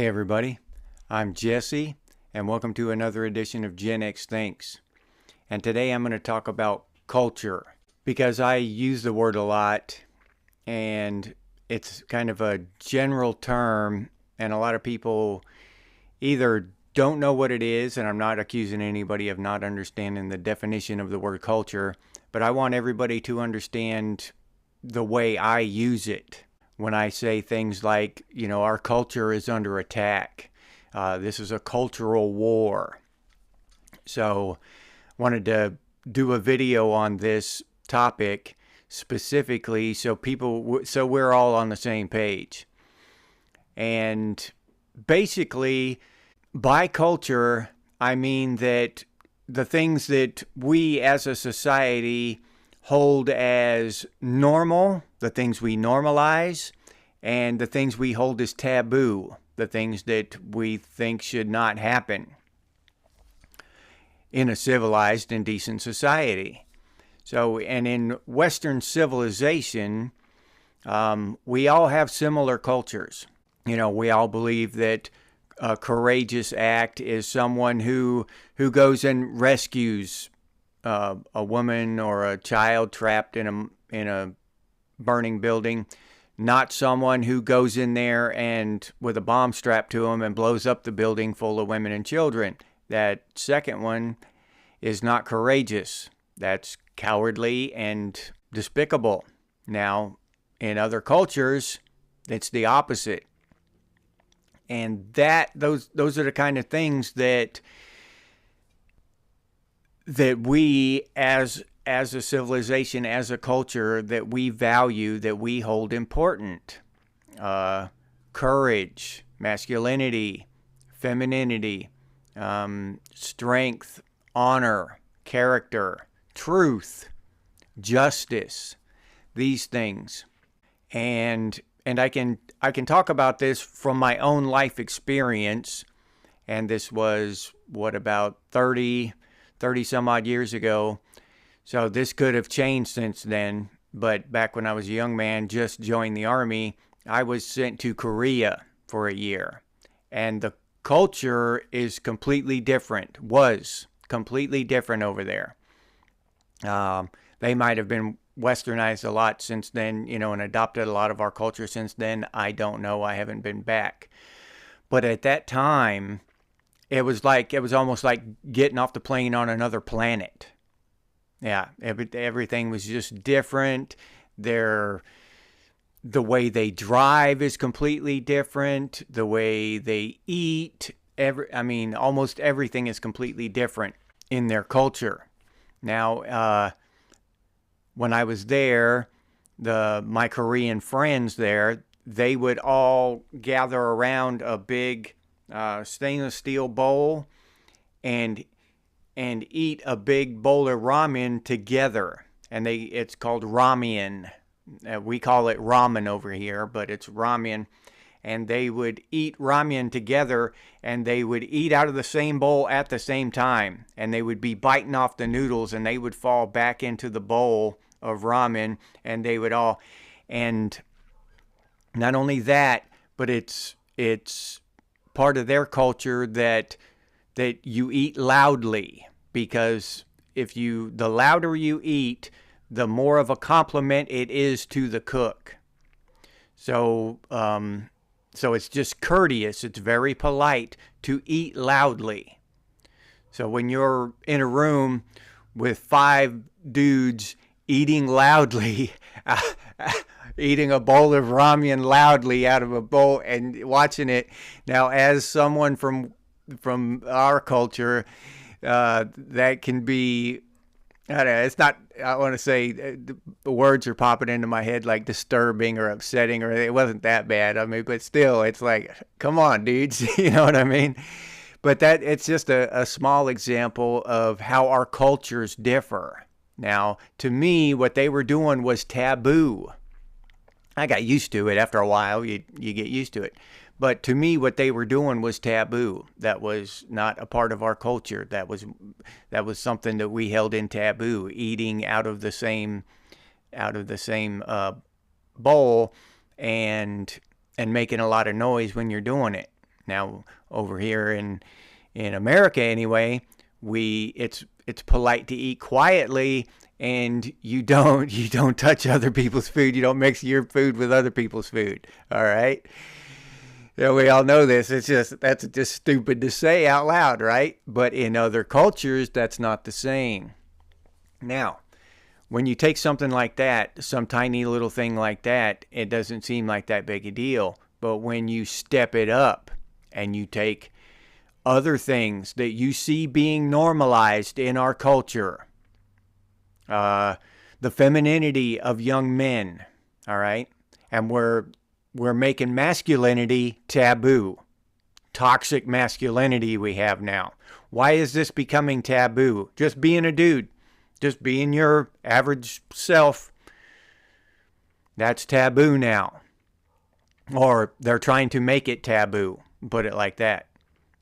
everybody, I'm Jesse, and welcome to another edition of Gen X Thinks. And today I'm going to talk about culture, because I use the word a lot, and it's kind of a general term, and a lot of people either don't know what it is, and I'm not accusing anybody of not understanding the definition of the word culture, but I want everybody to understand the way I use it. When I say things like, our culture is under attack. This is a cultural war. So, wanted to do a video on this topic specifically so we're all on the same page. And basically, by culture, I mean that the things that we as a society hold as normal, the things we normalize, and the things we hold as taboo, the things that we think should not happen in a civilized and decent society. So, and in Western civilization, we all have similar cultures. We all believe that a courageous act is someone who goes and rescues a woman or a child trapped in a burning building, not someone who goes in there and with a bomb strapped to him and blows up the building full of women and children. That second one is not courageous. That's cowardly and despicable. Now, in other cultures, it's the opposite. And those are the kind of things that we as a civilization, as a culture, that we value, that we hold important. Courage, masculinity, femininity, strength, honor, character, truth, justice, these things. And I can talk about this from my own life experience, and this was about 30 some odd years ago. So this could have changed since then, but back when I was a young man, just joined the Army, I was sent to Korea for a year. And the culture is completely different, was completely different over there. They might have been westernized a lot since then, and adopted a lot of our culture since then. I don't know. I haven't been back. But at that time, it was almost like getting off the plane on another planet. Yeah, everything was just different. The way they drive is completely different. The way they eat, almost everything is completely different in their culture. Now, when I was there, my Korean friends there, they would all gather around a big stainless steel bowl and eat a big bowl of ramen together. And it's called ramen. We call it ramen over here, but it's ramen. And they would eat ramen together, and they would eat out of the same bowl at the same time. And they would be biting off the noodles, and they would fall back into the bowl of ramen, and they would all, and not only that, but it's part of their culture that you eat loudly, because the louder you eat, the more of a compliment it is to the cook. So it's just courteous. It's very polite to eat loudly. So when you're in a room with 5 dudes eating loudly, eating a bowl of ramen loudly out of a bowl and watching it. Now, as someone from our culture, that can be, I don't know, it's not, I want to say, the words are popping into my head like disturbing or upsetting, or it wasn't that bad. But still, it's like, come on, dudes, you know what I mean? But it's just a small example of how our cultures differ. Now, to me, what they were doing was taboo. I got used to it. After a while, you get used to it. But to me, what they were doing was taboo. That was not a part of our culture. That was something that we held in taboo. Eating out of the same bowl and making a lot of noise when you're doing it. Now, over here in America anyway, it's polite to eat quietly, and you don't touch other people's food. You don't mix your food with other people's food. All right. Yeah, we all know this. That's just stupid to say out loud, right? But in other cultures, that's not the same. Now, when you take something like that, some tiny little thing like that, it doesn't seem like that big a deal. But when you step it up and you take other things that you see being normalized in our culture, the femininity of young men, all right? And we're making masculinity taboo. Toxic masculinity we have now. Why is this becoming taboo? Just being a dude. Just being your average self. That's taboo now. Or they're trying to make it taboo. Put it like that.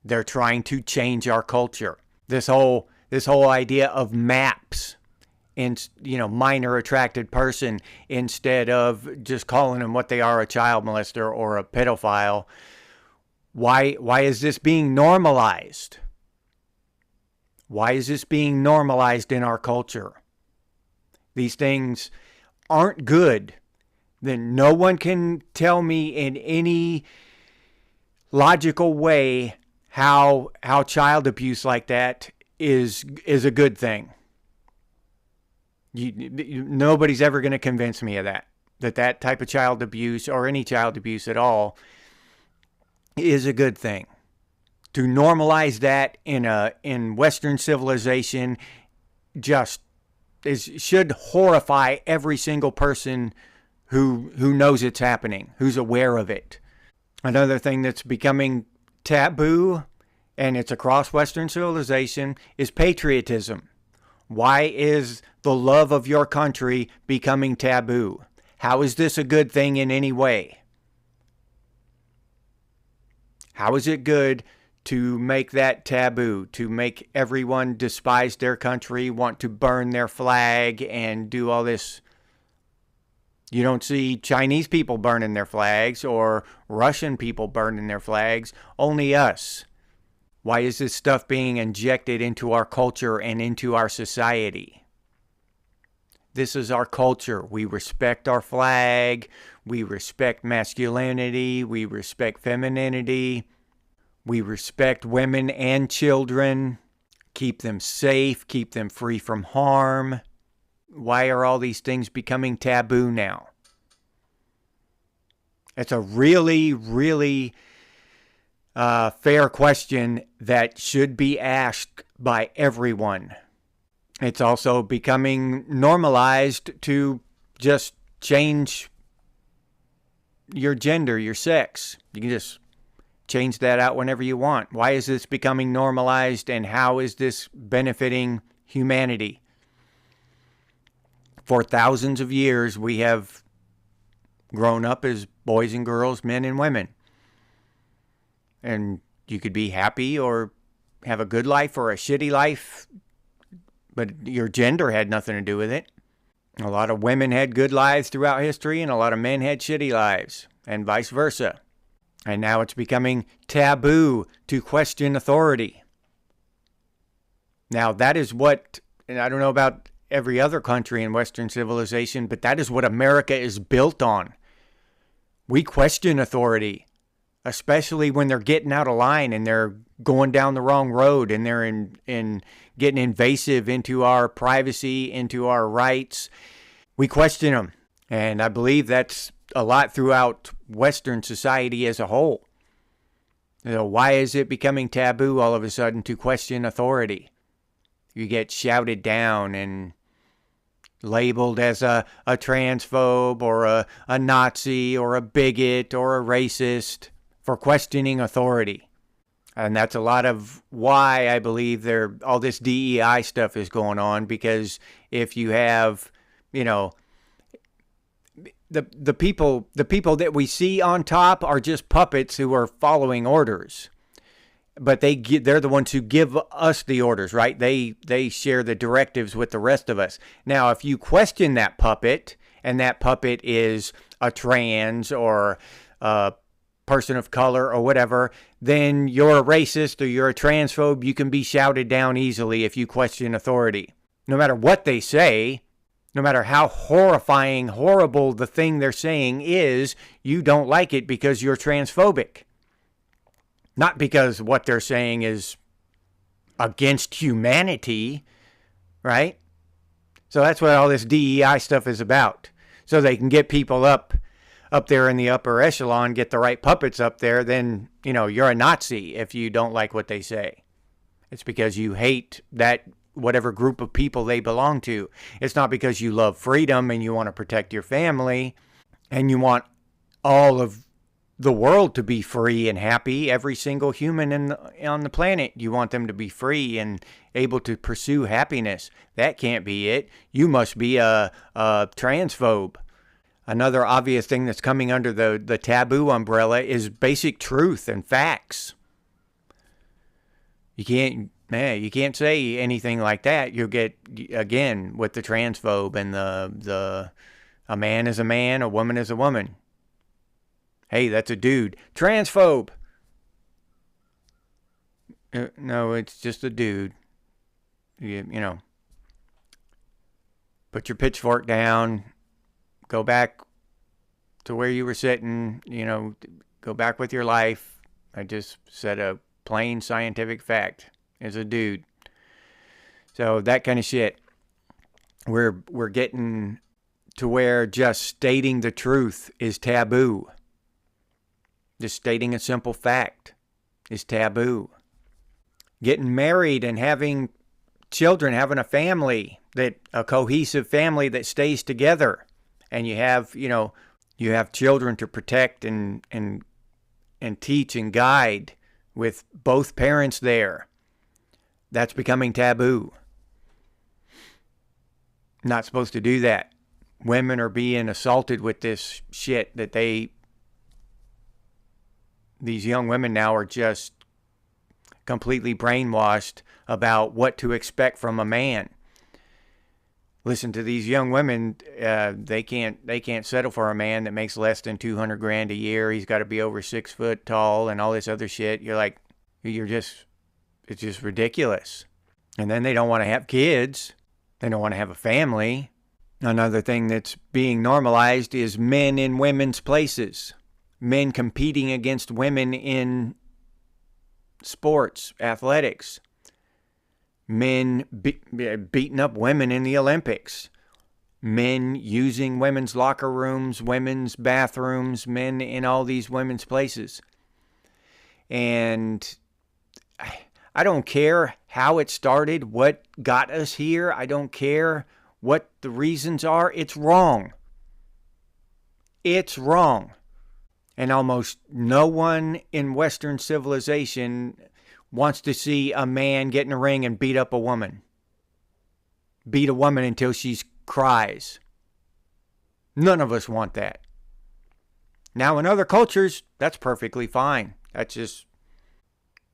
They're trying to change our culture. This whole idea of MAPS. And, minor attracted person, instead of just calling them what they are, a child molester or a pedophile. Why is this being normalized? Why is this being normalized in our culture? These things aren't good. Then no one can tell me in any logical way how child abuse like that is a good thing. Nobody's ever going to convince me of that type of child abuse, or any child abuse at all, is a good thing. To normalize that in Western civilization should horrify every single person who knows it's happening, who's aware of it. Another thing that's becoming taboo, and it's across Western civilization, is patriotism. Why is the love of your country becoming taboo? How is this a good thing in any way? How is it good to make that taboo, to make everyone despise their country, want to burn their flag, and do all this? You don't see Chinese people burning their flags or Russian people burning their flags, only us. Why is this stuff being injected into our culture and into our society? This is our culture. We respect our flag. We respect masculinity. We respect femininity. We respect women and children. Keep them safe. Keep them free from harm. Why are all these things becoming taboo now? It's a really, really fair question that should be asked by everyone. It's also becoming normalized to just change your gender, your sex. You can just change that out whenever you want. Why is this becoming normalized, and how is this benefiting humanity? For thousands of years, we have grown up as boys and girls, men and women. And you could be happy or have a good life or a shitty life, but your gender had nothing to do with it. A lot of women had good lives throughout history, and a lot of men had shitty lives, and vice versa. And now it's becoming taboo to question authority. Now that is what, and I don't know about every other country in Western civilization, but that is what America is built on. We question authority, especially when they're getting out of line and they're going down the wrong road, and they're in getting invasive into our privacy, into our rights. We question them. And I believe that's a lot throughout Western society as a whole. Why is it becoming taboo all of a sudden to question authority? You get shouted down and labeled as a transphobe or a Nazi or a bigot or a racist for questioning authority. And that's a lot of why I believe all this DEI stuff is going on, because if you have, the people that we see on top are just puppets who are following orders. But they're the ones who give us the orders, right? They share the directives with the rest of us. Now, if you question that puppet, and that puppet is a trans or person of color or whatever, then you're a racist or you're a transphobe. You can be shouted down easily if you question authority. No matter what they say, no matter how horrifying, horrible the thing they're saying is, you don't like it because you're transphobic. Not because what they're saying is against humanity, right? So that's what all this DEI stuff is about. So they can get people up there in the upper echelon, get the right puppets up there, then, you're a Nazi if you don't like what they say. It's because you hate that whatever group of people they belong to. It's not because you love freedom and you want to protect your family and you want all of the world to be free and happy. Every single human on the planet, you want them to be free and able to pursue happiness. That can't be it. You must be a transphobe. Another obvious thing that's coming under the taboo umbrella is basic truth and facts. You can't say anything like that. You'll get, again, with the transphobe and a man is a man, a woman is a woman. Hey, that's a dude. Transphobe. No, it's just a dude. Put your pitchfork down. Go back to where you were sitting. Go back with your life. I just said a plain scientific fact. Is a dude. So that kind of shit. We're getting to where just stating the truth is taboo. Just stating a simple fact is taboo. Getting married and having children, having a family, a cohesive family that stays together, and you have children to protect and teach and guide with both parents there. That's becoming taboo. Not supposed to do that. Women are being assaulted with this shit that these young women now are just completely brainwashed about what to expect from a man. Listen to these young women. They can't settle for a man that makes less than $200,000 a year. He's got to be over 6 foot tall and all this other shit. You're like, it's just ridiculous. And then they don't want to have kids. They don't want to have a family. Another thing that's being normalized is men in women's places. Men competing against women in sports, athletics. Men beating up women in the Olympics. Men using women's locker rooms, women's bathrooms, men in all these women's places. And I don't care how it started, what got us here. I don't care what the reasons are. It's wrong. It's wrong. And almost no one in Western civilization wants to see a man get in a ring and beat up a woman. Beat a woman until she cries. None of us want that. Now, in other cultures, that's perfectly fine. That's just...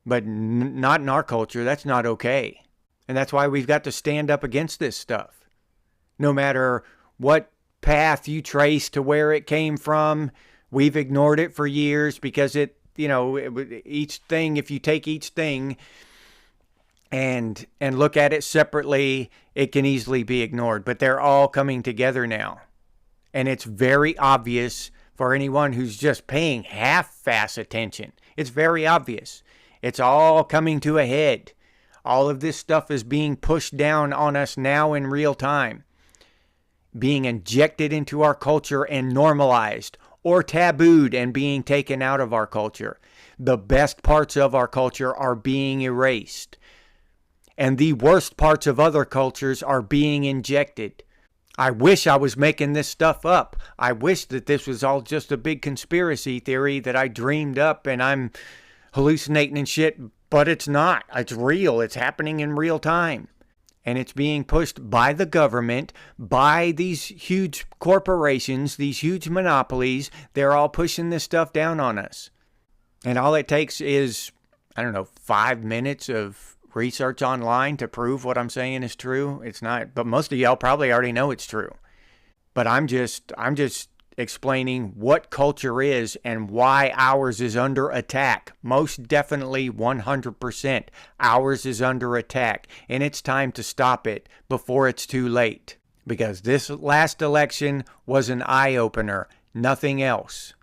But not in our culture. That's not okay. And that's why we've got to stand up against this stuff. No matter what path you trace to where it came from, we've ignored it for years because each thing, if you take each thing and look at it separately, it can easily be ignored. But they're all coming together now. And it's very obvious for anyone who's just paying half-ass attention. It's very obvious. It's all coming to a head. All of this stuff is being pushed down on us now in real time. Being injected into our culture and normalized or tabooed and being taken out of our culture. The best parts of our culture are being erased. And the worst parts of other cultures are being injected. I wish I was making this stuff up. I wish that this was all just a big conspiracy theory that I dreamed up and I'm hallucinating and shit, but it's not. It's real. It's happening in real time. And it's being pushed by the government, by these huge corporations, these huge monopolies. They're all pushing this stuff down on us. And all it takes is, 5 minutes of research online to prove what I'm saying is true. It's not, but most of y'all probably already know it's true. But I'm just explaining what culture is and why ours is under attack. Most definitely 100%. Ours is under attack, and it's time to stop it before it's too late. Because this last election was an eye-opener, nothing else.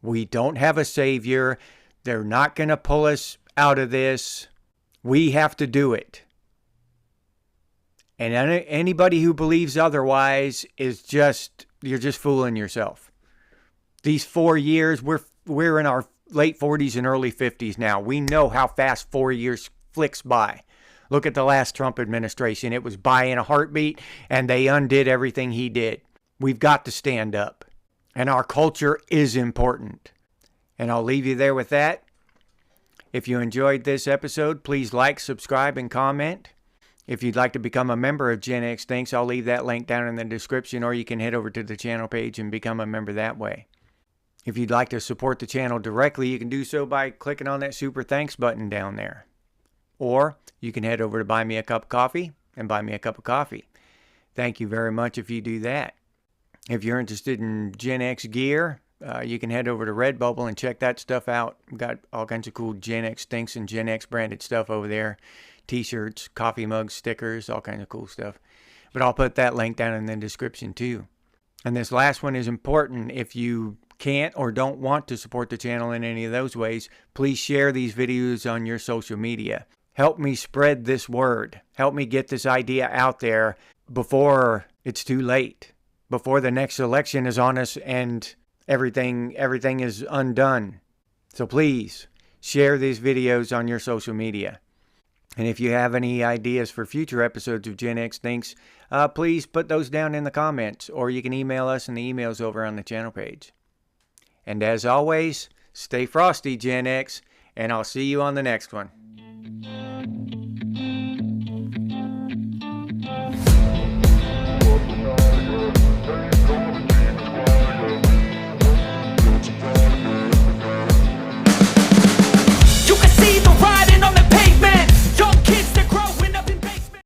We don't have a savior. They're not going to pull us out of this. We have to do it. And anybody who believes otherwise is you're just fooling yourself. These 4 years, we're in our late 40s and early 50s now. We know how fast 4 years flicks by. Look at the last Trump administration. It was by in a heartbeat, and they undid everything he did. We've got to stand up. And our culture is important. And I'll leave you there with that. If you enjoyed this episode, please like, subscribe, and comment. If you'd like to become a member of Gen X Thinks, I'll leave that link down in the description, or you can head over to the channel page and become a member that way. If you'd like to support the channel directly, you can do so by clicking on that Super Thanks button down there. Or you can head over to Buy Me a Cup of Coffee and buy me a cup of coffee. Thank you very much if you do that. If you're interested in Gen X gear, you can head over to Redbubble and check that stuff out. We've got all kinds of cool Gen X Thinks and Gen X branded stuff over there. T-shirts, coffee mugs, stickers, all kinds of cool stuff. But I'll put that link down in the description too. And this last one is important. If you can't or don't want to support the channel in any of those ways, please share these videos on your social media. Help me spread this word. Help me get this idea out there before it's too late. Before the next election is on us and everything is undone. So please share these videos on your social media. And if you have any ideas for future episodes of Gen X Thinks, please put those down in the comments, or you can email us, and the email's over on the channel page. And as always, stay frosty, Gen X, and I'll see you on the next one.